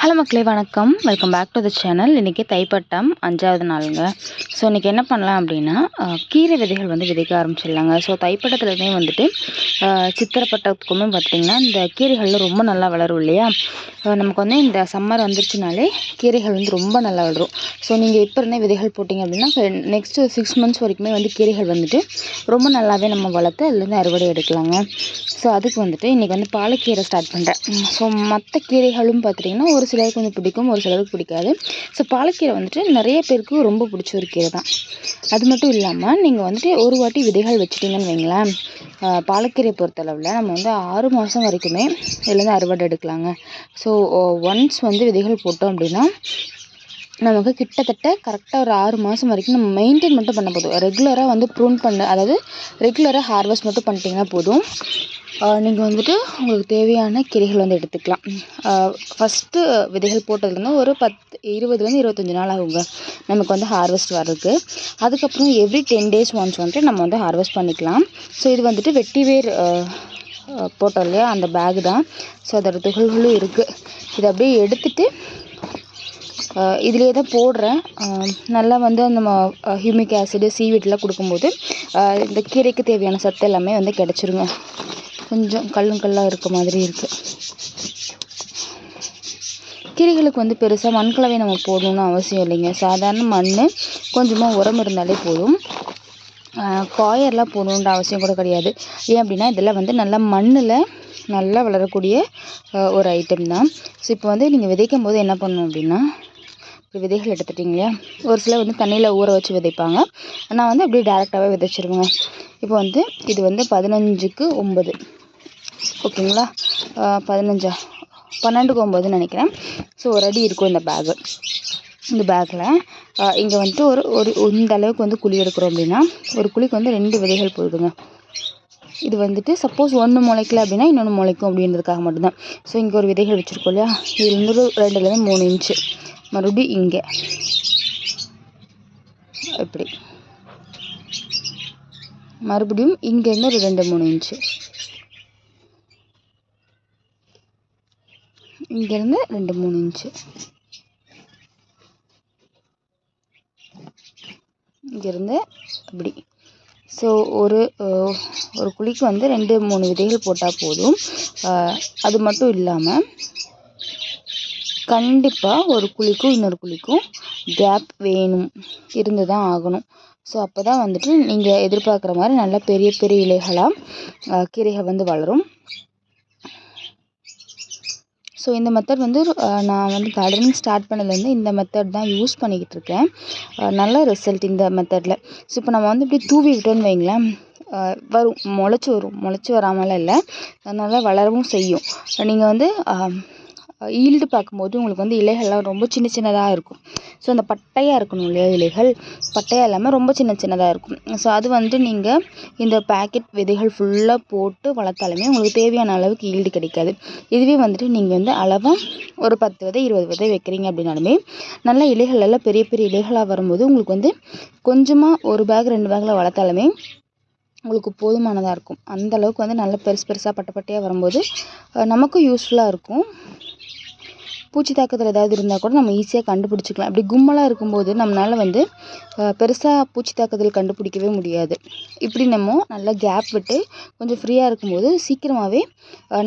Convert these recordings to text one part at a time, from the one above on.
Hello மக்களே, வணக்கம். Welcome back to the channel. இன்றைக்கி தைப்பட்டம் 5வது நாளுங்க. ஸோ இன்றைக்கி என்ன பண்ணலாம் அப்படின்னா, கீரை விதைகள் வந்து விதைக்க ஆரம்பிச்சிடலாங்க. ஸோ தைப்பட்டத்துலேருந்தே வந்துட்டு சித்திரப்பட்டத்துக்குமே பார்த்திங்கன்னா இந்த கீரைகள் ரொம்ப நல்லா வளரும் இல்லையா. நமக்கு வந்து இந்த சம்மர் வந்துருச்சுனாலே கீரைகள் வந்து ரொம்ப நல்லா வளரும். ஸோ நீங்கள் இப்போ இருந்தே விதைகள் போட்டிங்க அப்படின்னா நெக்ஸ்ட்டு 6 மந்த்ஸ் வரைக்குமே வந்து கீரைகள் வந்துட்டு ரொம்ப நல்லாவே நம்ம வளர்த்து அதுலேருந்து அறுவடை எடுக்கலாங்க. ஸோ அதுக்கு வந்துட்டு இன்றைக்கி வந்து பாலக்கீரை ஸ்டார்ட் பண்ணுறேன். ஸோ மற்ற கீரைகளும் பார்த்திங்கன்னா ஒரு சிலருக்கு கொஞ்சம் பிடிக்கும், ஒரு சிலருக்கு பிடிக்காது. ஸோ பாலக்கீரை வந்துட்டு நிறைய பேருக்கு ரொம்ப பிடிச்ச ஒரு கீரை தான். அது மட்டும் இல்லாமல் நீங்கள் வந்துட்டு ஒரு வாட்டி விதைகள் வச்சுட்டிங்கன்னு வைங்களேன், பாலக்கீரை பொறுத்தளவில் நம்ம வந்து 6 மாதம் வரைக்குமே இதுலேருந்து அறுவடை எடுக்கலாங்க. ஸோ ஒன்ஸ் வந்து விதைகள் போட்டோம் அப்படின்னா நமக்கு கிட்டத்தட்ட கரெக்டாக ஒரு 6 மாதம் வரைக்கும் நம்ம மெயின்டைன் மட்டும் பண்ண போதும். ரெகுலராக வந்து ப்ரூன் பண்ண, அதாவது ரெகுலராக ஹார்வெஸ்ட் மட்டும் பண்ணிட்டீங்கன்னா போதும். நீங்கள் வந்துட்டு உங்களுக்கு தேவையான கீரைகள் வந்து எடுத்துக்கலாம். ஃபஸ்ட்டு விதைகள் போட்டதுலேருந்து ஒரு 20லேருந்து 25 நாள் ஆகுங்க நமக்கு வந்து ஹார்வெஸ்ட் வர்றதுக்கு. அதுக்கப்புறம் எவ்ரி 10 days ஒன்ஸ் வந்துட்டு நம்ம வந்து ஹார்வெஸ்ட் பண்ணிக்கலாம். ஸோ இது வந்துட்டு வெட்டிவேர் போட்டோம் இல்லையா, அந்த பேகு தான். ஸோ அதோட துகள்களும் இருக்குது. இதை அப்படியே எடுத்துகிட்டு இதிலே தான் போடுறேன். நல்லா வந்து நம்ம ஹியூமிக் ஆசிடு சீவீட்லாம் கொடுக்கும்போது இந்த கீரைக்கு தேவையான சத்து எல்லாமே வந்து கிடச்சிருங்க. கொஞ்சம் கல்லாக இருக்க மாதிரி இருக்குது. கீரைகளுக்கு வந்து பெருசாக மண்கலவை நம்ம போடணுன்னு அவசியம் இல்லைங்க. சாதாரண மண், கொஞ்சமாக உரம் இருந்தாலே போதும். காயர்லாம் போடணுன்ற அவசியம் கூட கிடையாது. ஏன் அப்படின்னா இதெல்லாம் வந்து நல்லா மண்ணில் நல்லா வளரக்கூடிய ஒரு ஐட்டம் தான். ஸோ இப்போ வந்து நீங்கள் விதைக்கும் போது என்ன பண்ணணும் அப்படின்னா, விதைகள் எடுத்துட்டிங்க இல்லையா, ஒரு சிலர் வந்து தண்ணியில் ஊற வச்சு விதைப்பாங்க. நான் வந்து அப்படியே டேரெக்டாகவே விதைச்சிருவேங்க. இப்போ வந்து இது வந்து 15க்கு 9 ஓகேங்களா, 15 12க்கு 9 நினைக்கிறேன். ஸோ ஒரு அடி இருக்கும் இந்த பேகு. இந்த பேக்கில் இங்கே வந்துட்டு ஒரு இந்த அளவுக்கு வந்து குழி எடுக்கிறோம் அப்படின்னா ஒரு குழிக்கு வந்து 2 விதைகள் போதுங்க. இது வந்துட்டு சப்போஸ் ஒன்று முளைக்கல அப்படின்னா இன்னொன்று முளைக்கும் அப்படின்றதுக்காக மட்டும்தான். ஸோ இங்கே ஒரு விதைகள் வச்சுருக்கோம் இல்லையா, இதுலேருந்து 2லேருந்து 3 இன்ச்சு மறுபடியும் இங்கே இப்படி மறுபடியும் இங்கேருந்து ஒரு 2-3 இன்ச்சு, இங்கேருந்து 2-3 இன்ச்சு, இங்கேருந்து அப்படி. ஸோ ஒரு குழிக்கு வந்து 2-3 விதைகள் போட்டால் போதும். அது மட்டும் இல்லாமல் கண்டிப்பாக ஒரு குழிக்கும் இன்னொரு குழிக்கும் கேப் வேணும், இருந்து தான் ஆகணும். ஸோ அப்போ தான் வந்துட்டு நீங்கள் எதிர்பார்க்குற மாதிரி நல்லா பெரிய பெரிய இலைகளாக கீரைகள் வந்து வளரும். ஸோ இந்த மெத்தட் வந்து நான் வந்து கார்டனிங் ஸ்டார்ட் பண்ணதுலேருந்து இந்த மெத்தட் தான் யூஸ் பண்ணிக்கிட்டு இருக்கேன். நல்ல ரிசல்ட் இந்த மெத்தடில். ஸோ இப்போ நம்ம வந்து இப்படி தூவி விட்டோன்னு வைங்களேன், வரும், முளைச்சி வராமலாம் இல்லை, நல்லா வளரவும் செய்யும். நீங்கள் வந்து ஈல்டு பார்க்கும்போது உங்களுக்கு வந்து இலைகள்லாம் ரொம்ப சின்ன சின்னதாக இருக்கும். ஸோ அந்த பட்டையாக இருக்கணும் இல்லையா, இலைகள் பட்டையாக இல்லாமல் ரொம்ப சின்ன சின்னதாக இருக்கும். ஸோ அது வந்து நீங்கள் இந்த பேக்கெட் விதைகள் ஃபுல்லாக போட்டு வளர்த்தாலுமே உங்களுக்கு தேவையான அளவுக்கு ஈல்டு கிடைக்காது. இதுவே வந்துட்டு நீங்கள் வந்து அளவாக ஒரு 10 விதை 20 விதை வைக்கிறீங்க அப்படின்னாலுமே நல்ல இலைகள் எல்லாம் பெரிய பெரிய இலைகளாக வரும்போது உங்களுக்கு வந்து கொஞ்சமாக ஒரு பேக் 2 பேக்கில் வளர்த்தாலுமே உங்களுக்கு போதுமானதாக இருக்கும். அந்த அளவுக்கு வந்து நல்ல பெருசாக பட்டையாக வரும்போது நமக்கும் யூஸ்ஃபுல்லாக இருக்கும். பூச்சி தாக்குதல் ஏதாவது இருந்தால் கூட நம்ம ஈஸியாக கண்டுபிடிச்சிக்கலாம். அப்படி கும்பலாக இருக்கும்போது நம்மளால் வந்து பெருசாக பூச்சி தாக்குதல் கண்டுபிடிக்கவே முடியாது. இப்படி நம்ம நல்லா கேப் விட்டு கொஞ்சம் ஃப்ரீயாக இருக்கும்போது சீக்கிரமாகவே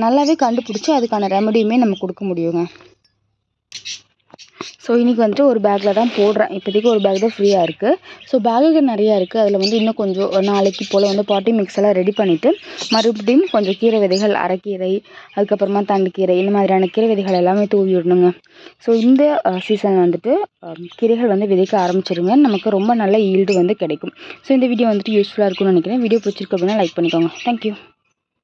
நல்லாவே கண்டுபிடிச்சி அதுக்கான ரெமடியுமே நம்ம கொடுக்க முடியுங்க. ஸோ இன்றைக்கி வந்துட்டு ஒரு பேக்கில் தான் போடுறேன். இப்போதைக்கு ஒரு பேக் தான் ஃப்ரீயாக இருக்குது. ஸோ பேகுகள் நிறையா இருக்குது. அதில் வந்து இன்னும் கொஞ்சம் நாளைக்கு போல் வந்து பாட்டி மிக்ஸ் எல்லாம் ரெடி பண்ணிவிட்டு மறுபடியும் கொஞ்சம் கீரை விதைகள், அரைக்கீரை, அதுக்கப்புறமா தண்டுக்கீரை, இந்த மாதிரியான கீரை விதைகள் எல்லாமே தூவி விடணுங்க. ஸோ இந்த சீசன் வந்துட்டு கீரைகள் வந்து விதைக்க ஆரம்பிச்சிருங்க. நமக்கு ரொம்ப நல்ல ஈல்டு வந்து கிடைக்கும். ஸோ இந்த வீடியோ வந்துட்டு யூஸ்ஃபுல்லாக இருக்கும்னு நினைக்கிறேன். வீடியோ பிடிச்சிருக்கு அப்படின்னா லைக் பண்ணிக்கோங்க. தேங்க்யூ.